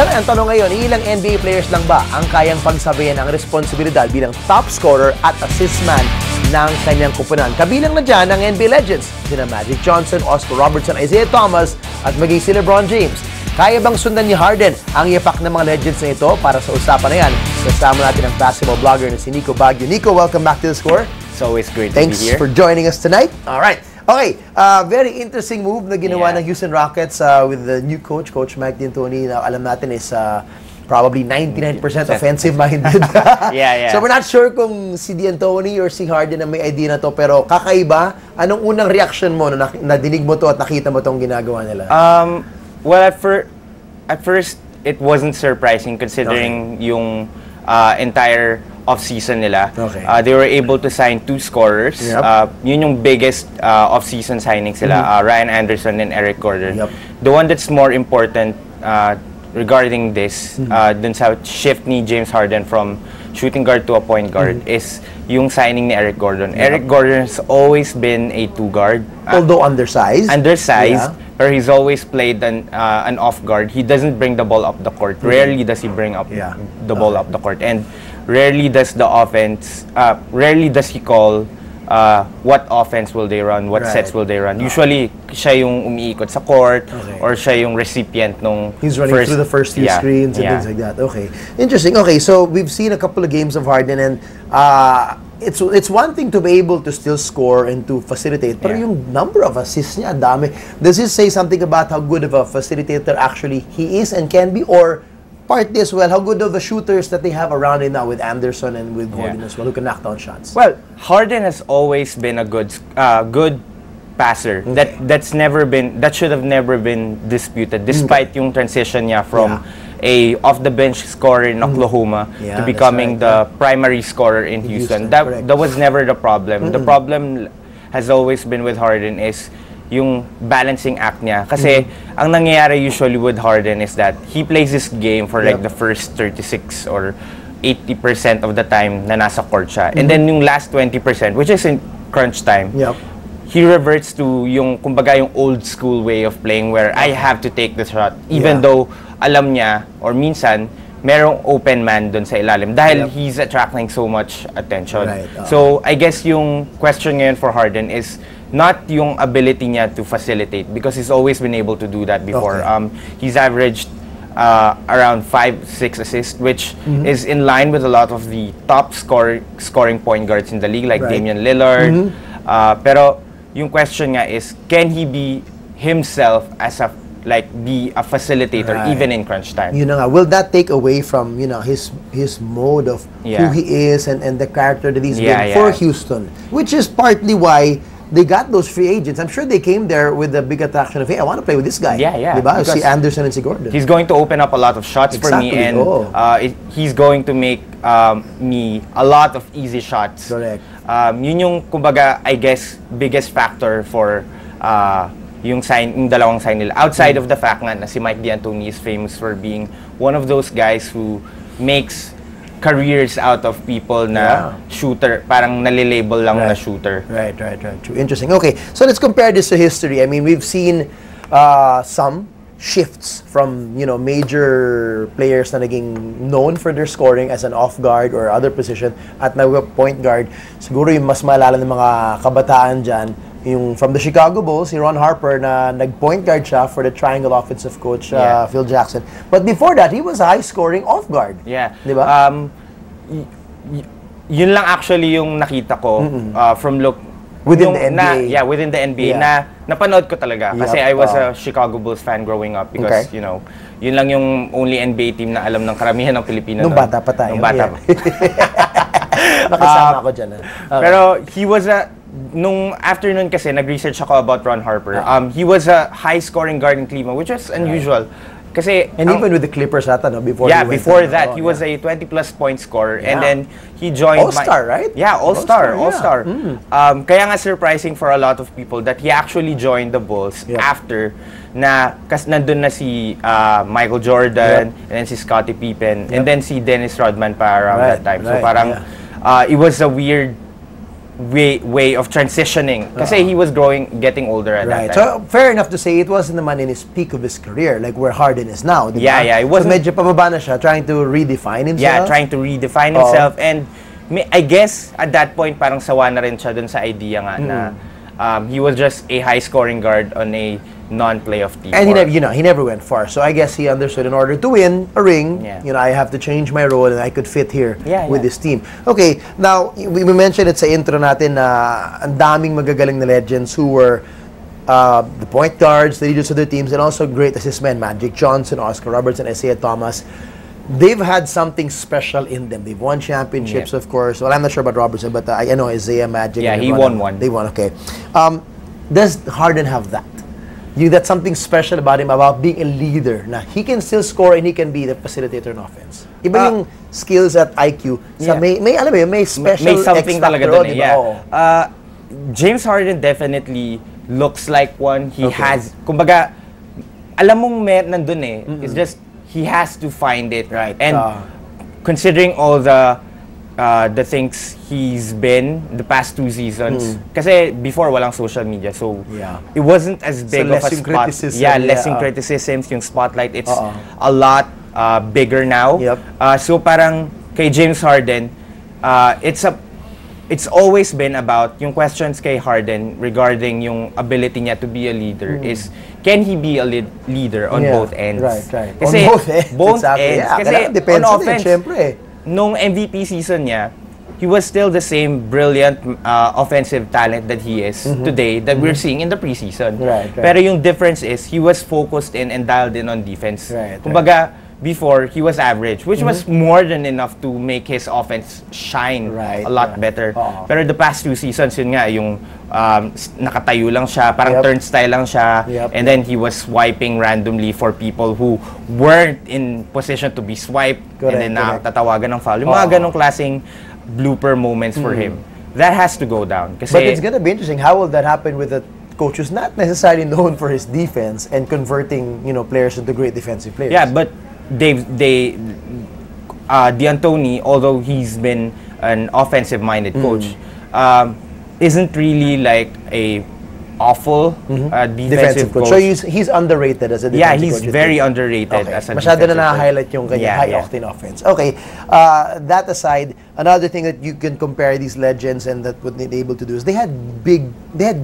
Well, ang tanong ngayon, ilang NBA players lang ba ang kayang pagsabayan ang responsibilidad bilang top scorer at assist man ng kanyang kupunan? Kabilang na dyan ang NBA legends, sina Magic Johnson, Oscar Robertson, Isaiah Thomas, at maging si LeBron James. Kaya bang sundan ni Harden ang yapak ng mga legends na ito? Para sa usapan na yan, kasama natin ang basketball blogger na si Nico Baguio. Nico, welcome back to The Score. It's always great to be here. Thanks for joining us tonight. All right. Okay, very interesting move na ginawa ng Houston Rockets with the new coach, Coach Mike D'Antoni, na alam natin is probably 99% offensive-minded. So we're not sure kung si D'Antoni or si Harden na may idea na to, pero kakaiba. Anong unang reaction mo na nadinig mo to at nakita mo tong ginagawa nila? Well, at first, it wasn't surprising considering yung entire off-season nila. They were able to sign 2 scorers. Yun yung biggest off-season signings sila, Ryan Anderson and Eric Gordon. The one that's more important regarding this, dun sa shift ni James Harden from shooting guard to a point guard is yung signing ni Eric Gordon. Eric Gordon has always been a 2 guard. Although undersized. But he's always played an off guard. He doesn't bring the ball up the court. Rarely does he bring up the ball up the court. And rarely does the offense, rarely does he call what offense will they run, what sets will they run. Usually, siya yung umiikot sa court or siya yung recipient nung he's running through the first few screens and things like that. Okay. Interesting. Okay, so we've seen a couple of games of Harden and it's one thing to be able to still score and to facilitate, pero yung number of assists niya, dami. Does this say something about how good of a facilitator actually he is and can be, or partly as well, how good of the shooters that they have around him now with Anderson and with Gordon as well, who can knock down shots? Well, Harden has always been a good passer. That should have never been disputed, despite yung transition niya from a off-the-bench scorer in Oklahoma to becoming the primary scorer in Houston. That was never the problem. The problem has always been with Harden is yung balancing act niya. Kasi ang nangyayari usually with Harden is that he plays this game for like the first 36 or 80% of the time na nasa court siya. And then yung last 20%, which is in crunch time, he reverts to yung, kumbaga, yung old school way of playing where I have to take the shot even though alam niya or minsan merong open man dun sa ilalim dahil he's attracting so much attention. So I guess yung question ngayon for Harden is not yung ability niya to facilitate, because he's always been able to do that before. He's averaged around 5-6 assists, which is in line with a lot of the top scoring point guards in the league, like Damian Lillard. Pero yung question nga is, can he be himself as a be a facilitator even in crunch time? You know, will that take away from his mode of who he is and the character that he's been for Houston, which is partly why they got those free agents. I'm sure they came there with the big attraction of, hey, I want to play with this guy. Diba? Si Anderson and si Gordon. He's going to open up a lot of shots for me, and he's going to make me a lot of easy shots. Yun yung, kumbaga, I guess, biggest factor for yung dalawang sign nila. Outside of the fact nga na si Mike D'Antoni is famous for being one of those guys who makes careers out of people na shooter, parang nalilabel lang na shooter. Right. True. Interesting. Okay, so let's compare this to history. I mean, we've seen some shifts from major players na naging known for their scoring as an off guard or other position at point guard. Siguro yung mas maalala ng mga kabataan dyan, yung from the Chicago Bulls, si Ron Harper na nag-point guard siya for the triangle offensive coach Phil Jackson. But before that, he was a high-scoring off guard. Diba? Yun lang actually yung nakita ko from within the NBA. Within the NBA na napanood ko talaga. Kasi I was a Chicago Bulls fan growing up because yun lang yung only NBA team na alam ng karamihan ng Pilipino. Nung bata pa tayo. Nung bata pa. Nakasama ako dyan. Pero he was nung afternoon kasi nag-research ako about Ron Harper. He was a high-scoring guard in Cleveland, which was unusual. Kasi even with the Clippers ata, no, before he was a 20-plus point scorer, and then he joined All-Star, right? Yeah, All-Star. Kaya nga surprising for a lot of people that he actually joined the Bulls after na nandun na si Michael Jordan and then si Scottie Pippen and then si Dennis Rodman pa around that time. So parang it was a weird way of transitioning. Kasi he was getting older at that time. So, fair enough to say, it wasn't naman in his peak of his career, like where Harden is now, di ba? Yeah, it wasn't. So, medyo pababa na siya, trying to redefine himself. Yeah, trying to redefine himself. And I guess, at that point, parang sawa na rin siya dun sa idea nga na he was just a high-scoring guard on a non-playoff team. And he never went far. So I guess he understood in order to win a ring, I have to change my role and I could fit here with this team. Okay, now we mentioned it sa intro natin na ang daming magagaling na legends who were the point guards, the leaders of their teams, and also great assist men, Magic Johnson, Oscar Robertson, Isaiah Thomas. They've had something special in them. They've won championships, of course. Well, I'm not sure about Robertson, but I know Isaiah, Magic. Yeah, he won one. They won, okay. Does Harden have that? That's something special about him, about being a leader. Na he can still score and he can be the facilitator in offense. Iba yung skills at IQ. Sa may special may something X factor, talaga dun, James Harden definitely looks like one. He has, kumbaga, alam mong nandun eh. It's just, he has to find it. Right. And considering all the things he's been the past 2 seasons, kasi before walang social media, so it wasn't as big of a spot. Lessing criticisms, yung spotlight, it's a lot bigger now. So parang kay James Harden, it's always been about yung questions kay Harden regarding yung ability niya to be a leader is, can he be a leader on both ends? Right. Kasi on both ends. Both ends. Kasi on offense, syempre. Nung MVP season niya, he was still the same brilliant offensive talent that he is today that we're seeing in the preseason. Pero yung difference is, he was focused in and dialed in on defense. Kumbaga, before, he was average, which was more than enough to make his offense shine a lot better. Pero the past 2 seasons, yun nga, yung nakatayo lang siya, parang turnstile lang siya, and then he was swiping randomly for people who weren't in position to be swiped, and then tatawagan ng foul. Yung mga ganong klaseng blooper moments for him. That has to go down. Kasi, but it's gonna be interesting. How will that happen with a coach who's not necessarily known for his defense and converting, players into great defensive players? Yeah, but D'Antoni, although he's been an offensive-minded coach, isn't really like a awful defensive coach. So he's underrated as a defensive coach. Yeah, he's very underrated as a defensive Masyado na na-highlight yung kanya high-octane offense. Okay, that aside, another thing that you can compare these legends and that what they're able to do is they had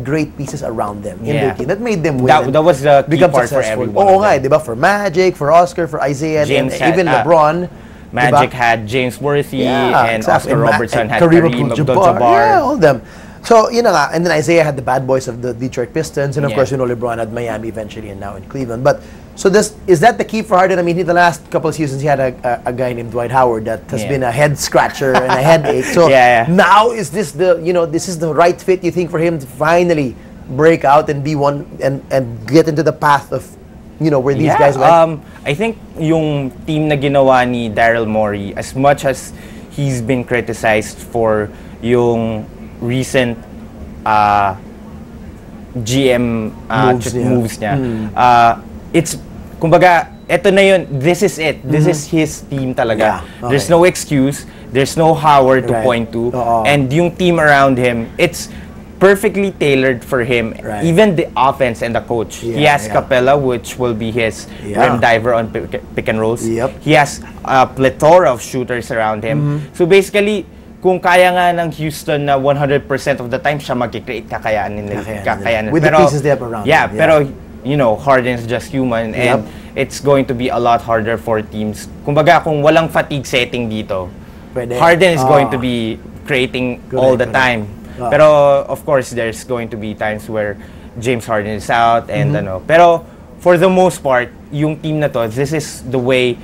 great pieces around them in their team that made them win. That was the key part for everyone. Oo nga, di ba? For Magic, for Oscar, for Isaiah, and even LeBron. Magic had James Worthy, and Oscar Robertson had Kareem Abdul-Jabbar. Yeah, all of them. So, yun na nga. And then Isaiah had the bad boys of the Detroit Pistons. And of course, LeBron had Miami eventually and now in Cleveland. But, so is that the key for Harden? I mean, in the last couple of seasons, he had a guy named Dwight Howard that has been a head scratcher and a headache. So, now is this this is the right fit, you think, for him to finally break out and be one and get into the path of, where these guys went? I think yung team na ginawa ni Daryl Morey, as much as he's been criticized for yung recent GM moves niya. It's, kumbaga, eto na yun, this is it. This is his team talaga. There's no excuse. There's no Howard to point to. And yung team around him, it's perfectly tailored for him. Even the offense and the coach. He has Capella, which will be his rim diver on pick and rolls. He has a plethora of shooters around him. So basically, kung kaya nga ng Houston na 100% of the time siya mag-create, kakayanin nila. With the pieces they have around him. Pero, Harden's just human and it's going to be a lot harder for teams. Kumbaga, kung walang fatigue setting dito, Harden is going to be creating all the time. Pero, of course, there's going to be times where James Harden is out and Pero, for the most part, yung team na to, this is the way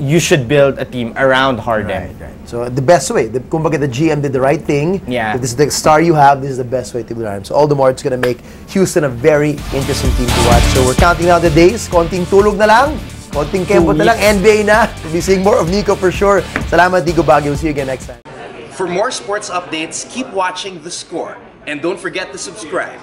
you should build a team around Harden. So the best way, kumbaga the GM did the right thing. This is the star you have. This is the best way to build him. So all the more it's gonna make Houston a very interesting team to watch. So we're counting down the days. Konting tulog na lang. Konting kempo na lang. NBA na. We'll be seeing more of Nico for sure. Salamat, Nico Baguio. We'll see you again next time. For more sports updates, keep watching The Score. And don't forget to subscribe.